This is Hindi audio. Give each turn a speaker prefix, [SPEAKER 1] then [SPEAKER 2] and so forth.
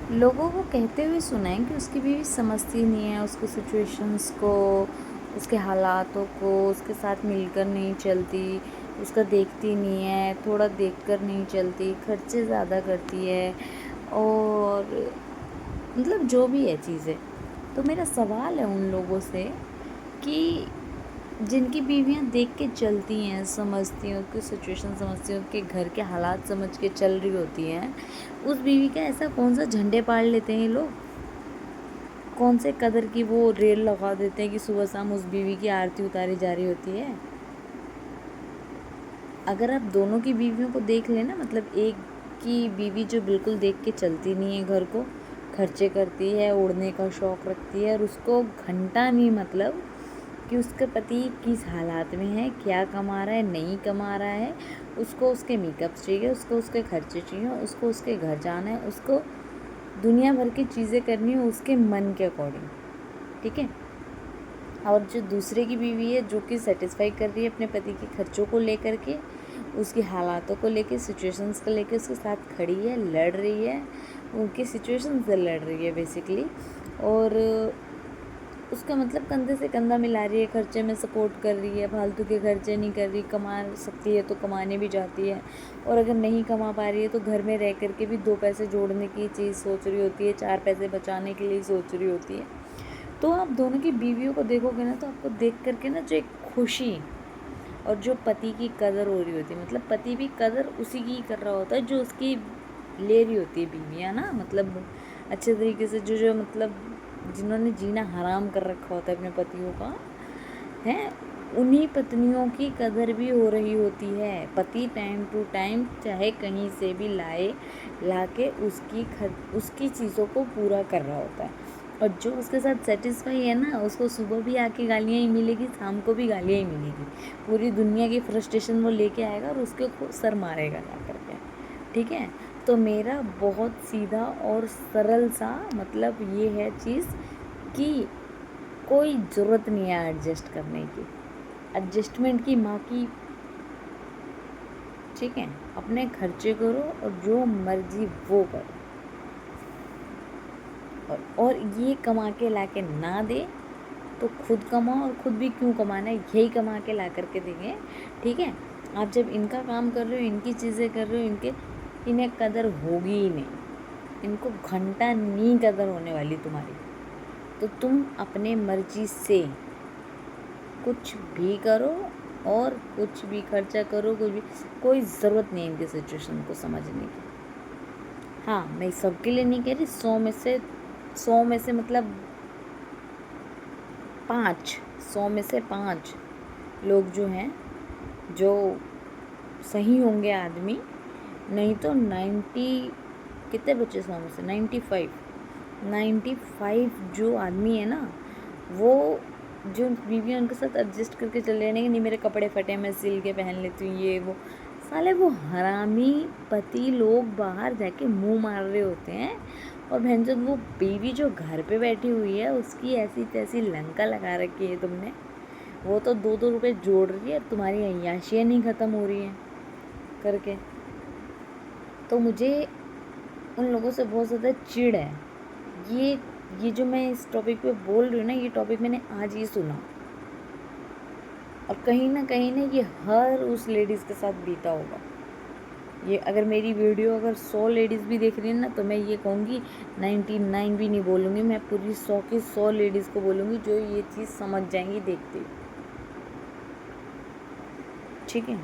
[SPEAKER 1] लोगों को कहते हुए सुना है कि उसकी बीवी समझती नहीं है उसको, सिचुएशंस को, उसके हालातों को, उसके साथ मिलकर नहीं चलती, उसका देखती नहीं है, थोड़ा देखकर नहीं चलती, खर्चे ज़्यादा करती है, और मतलब जो भी है चीज़ें। तो मेरा सवाल है उन लोगों से कि जिनकी बीवियां देख के चलती हैं, समझती हैं, उसकी सिचुएशन समझती हैं, उसके घर के हालात समझ के चल रही होती हैं, उस बीवी का ऐसा कौन सा झंडे पाड़ लेते हैं ये लोग, कौन से कदर की वो रेल लगा देते हैं कि सुबह शाम उस बीवी की आरती उतारी जा रही होती है। अगर आप दोनों की बीवियों को देख लेना, मतलब एक की बीवी जो बिल्कुल देख के चलती नहीं है घर को, खर्चे करती है, उड़ने का शौक़ रखती है, और उसको घंटा नहीं मतलब कि उसका पति किस हालात में है, क्या कमा रहा है, नहीं कमा रहा है, उसको उसके मेकअप चाहिए, उसको उसके खर्चे चाहिए, उसको उसके घर जाना है, उसको दुनिया भर की चीज़ें करनी है उसके मन के अकॉर्डिंग, ठीक है। और जो दूसरे की बीवी है जो कि सेटिस्फाई कर रही है अपने पति के खर्चों को लेकर के, उसके हालातों को लेकर, सिचुएशंस को लेकर उसके साथ खड़ी है, लड़ रही है, उनकी सिचुएशन से लड़ रही है बेसिकली, और उसका मतलब कंधे से कंधा मिला रही है, खर्चे में सपोर्ट कर रही है, फालतू के खर्चे नहीं कर रही, कमा सकती है तो कमाने भी जाती है, और अगर नहीं कमा पा रही है तो घर में रह कर के भी 2 पैसे जोड़ने की चीज़ सोच रही होती है, 4 पैसे बचाने के लिए सोच रही होती है। तो आप दोनों की बीवियों को देखोगे ना, तो आपको देख करके ना जो एक खुशी और जो पति की कदर हो रही होती है, मतलब पति भी कदर उसी की कर रहा होता है जो उसकी ले रही होती है बीवियाँ ना, मतलब अच्छे तरीके से जो मतलब जिन्होंने जीना हराम कर रखा होता है अपने पतियों का है, उन्हीं पत्नियों की कदर भी हो रही होती है। पति टाइम टू टाइम चाहे कहीं से भी ला के उसकी चीज़ों को पूरा कर रहा होता है, और जो उसके साथ सेटिस्फाई है ना, उसको सुबह भी आके गालियाँ ही मिलेगी, शाम को भी गालियाँ ही मिलेगी, पूरी दुनिया की फ्रस्ट्रेशन वो लेके आएगा और उसके सर मारेगा जा करके, ठीक है। तो मेरा बहुत सीधा और सरल सा मतलब ये है चीज़ कि कोई ज़रूरत नहीं है एडजस्ट करने की, एडजस्टमेंट की माँ की, ठीक है। अपने खर्चे करो और जो मर्जी वो करो, और ये कमा के ला के ना दे तो खुद कमाओ, और खुद भी क्यों कमाना है, यही कमा के ला करके देंगे, ठीक है। आप जब इनका काम कर रहे हो, इनकी चीज़ें कर रहे हो, इन्हें कदर होगी ही नहीं, इनको घंटा नहीं कदर होने वाली तुम्हारी। तो तुम अपने मर्जी से कुछ भी करो और कुछ भी खर्चा करो, कुछ भी, कोई ज़रूरत नहीं है इनकी सिचुएशन को समझने की। हाँ, मैं सबके लिए नहीं कह रही, 100 में से मतलब 100 में से 5 लोग जो हैं, जो सही होंगे आदमी, नहीं तो 90, कितने बचे 100 में से, 95 जो आदमी है ना, वो जो बीवियाँ उनके साथ एडजस्ट करके चल रहे हैं, नहीं मेरे कपड़े फटे मैं सिल के पहन लेती हूँ, ये वो, साले वो हरामी पति लोग बाहर जाके मुंह मार रहे होते हैं, और भैंचोद वो बीवी जो घर पे बैठी हुई है उसकी ऐसी तैसी लंका लगा रखी है तुमने, वो तो 2-2 रुपये जोड़ रही है, तुम्हारी अय्याशियाँ नहीं ख़त्म हो रही हैं करके। तो मुझे उन लोगों से बहुत ज़्यादा चिढ़ है। ये जो मैं इस टॉपिक पे बोल रही हूँ ना, ये टॉपिक मैंने आज ही सुना, और कहीं ना ये हर उस लेडीज़ के साथ बीता होगा। ये अगर मेरी वीडियो अगर 100 लेडीज़ भी देख रही है ना, तो मैं ये कहूँगी 99 भी नहीं बोलूँगी, मैं पूरी 100 की 100 लेडीज़ को बोलूँगी जो ये चीज़ समझ जाएंगी देखते ही, ठीक है।